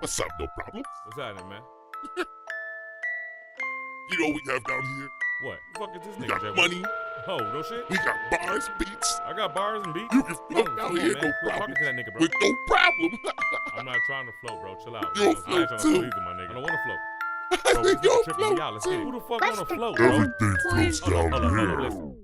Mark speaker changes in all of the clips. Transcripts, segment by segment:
Speaker 1: What's up, no problem?
Speaker 2: What's happening, man?
Speaker 1: You know what we have down here?
Speaker 2: What? The fuck is this
Speaker 1: We
Speaker 2: nigga?
Speaker 1: got money,
Speaker 2: Oh, no shit?
Speaker 1: we got bars, beats.
Speaker 2: I got bars and beats.
Speaker 1: You can float
Speaker 2: Come
Speaker 1: down
Speaker 2: on,
Speaker 1: here,
Speaker 2: man.
Speaker 1: no
Speaker 2: Quit
Speaker 1: problem.
Speaker 2: talking to that nigga, bro.
Speaker 1: With no problem.
Speaker 2: I'm not trying to float, bro. Chill out.
Speaker 1: You'll
Speaker 2: I ain't trying to
Speaker 1: float
Speaker 2: float
Speaker 1: too.
Speaker 2: either, my nigga. I don't want to float.
Speaker 1: I
Speaker 2: Bro,
Speaker 1: think
Speaker 2: this
Speaker 1: you'll
Speaker 2: nigga tripping me out. Let's get it.
Speaker 1: float
Speaker 2: Who
Speaker 1: too.
Speaker 2: the fuck wanna float, bro?
Speaker 1: Everything floats down
Speaker 2: Hold on,
Speaker 1: here.
Speaker 2: listen.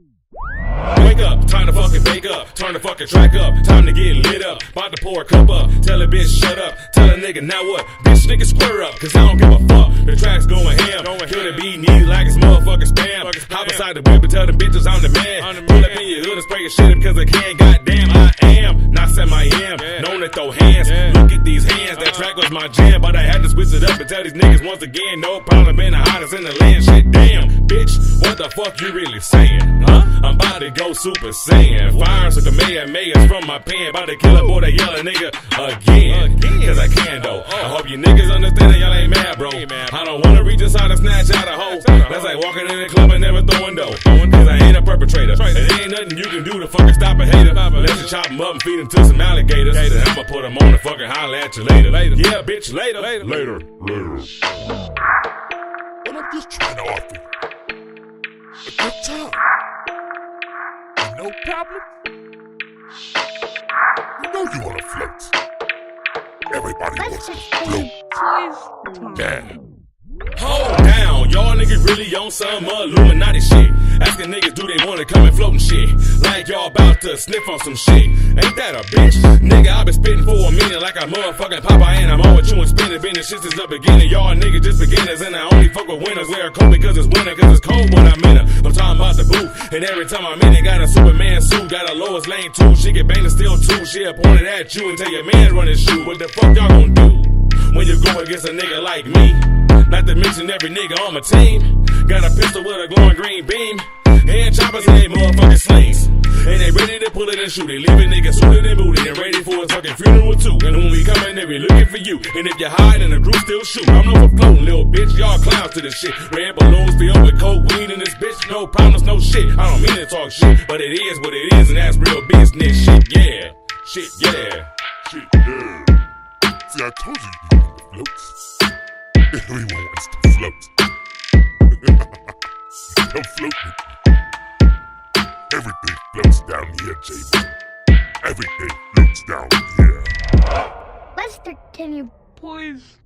Speaker 2: Wake up, time to fucking wake up. Turn the fucking track up, time to get lit up. About to pour a cup up, tell a bitch shut up. Tell a nigga now what? Bitch nigga square up, cause I don't give a fuck. The track's going ham, kill the beat, need like it's motherfucking spam. Hop inside the whip and tell the bitches I'm the man. Pull up in your hood and spray your shit up cause I can, goddamn I am. Not semi-am, known to throw hands. Look at these hands, that track was my jam. But I had to switch it up and tell these niggas once again, no problem, been the hottest in the land. Shit damn, bitch, what the fuck you really saying? Huh? I'm about to go Super Saiyan. Fires with the mayors from my pen. About to kill a boy that yellow nigga again. Cause I can though. I hope you niggas understand that y'all ain't mad, bro. I don't wanna reach inside and snatch out a hoe. That's like walking in the club and never throwing dough. Cause I ain't a perpetrator. And there ain't nothing you can do to fucking stop a hater. Unless you chop him up and feed him to some alligators. Then I'ma put him on and fucking holler at you later. Yeah, bitch, later.
Speaker 1: Later. And I'm just trying to offer you a good time. And no problem. You know you wanna float. Everybody wants to float. Yeah.
Speaker 2: Hold down, y'all niggas really on some Illuminati shit. Asking niggas do they wanna come and float and shit. Like y'all about to sniff on some shit. Ain't that a bitch? Nigga, I been spitting for a minute like a motherfucking Popeye, and I'm on with you and spinning. Been the shit since the beginning. Y'all niggas just beginners, and I only fuck with winners. Wear a coat because it's winter, cause it's cold when I'm in it. I'm talking about the booth, and every time I'm in it, got a Superman suit, got a Lois Lane too. She get banged and still too. She pointed at you and tell your man run his shoe. What the fuck y'all gonna do when you go against a nigga like me? Not to mention every nigga on my team. Got a pistol with a glowing green beam. And choppers in they motherfucking slings. And they ready to pull it and shoot it. Leaving niggas suited and booted and ready for a fucking funeral too. And when we coming, they be looking for you. And if you hide in the group, still shoot. I'm known for floating, little bitch. Y'all clowns to this shit. Red balloons filled with coke, weed in this bitch. No problems, no shit. I don't mean to talk shit, but it is what it is, and that's real business. Shit, yeah. Shit, yeah.
Speaker 1: Shit, yeah. See, I told you you wanted to float. Everyone wants to float. Come float with me. Everything floats down here, JB. Everything floats down here.
Speaker 3: Lester, can you please?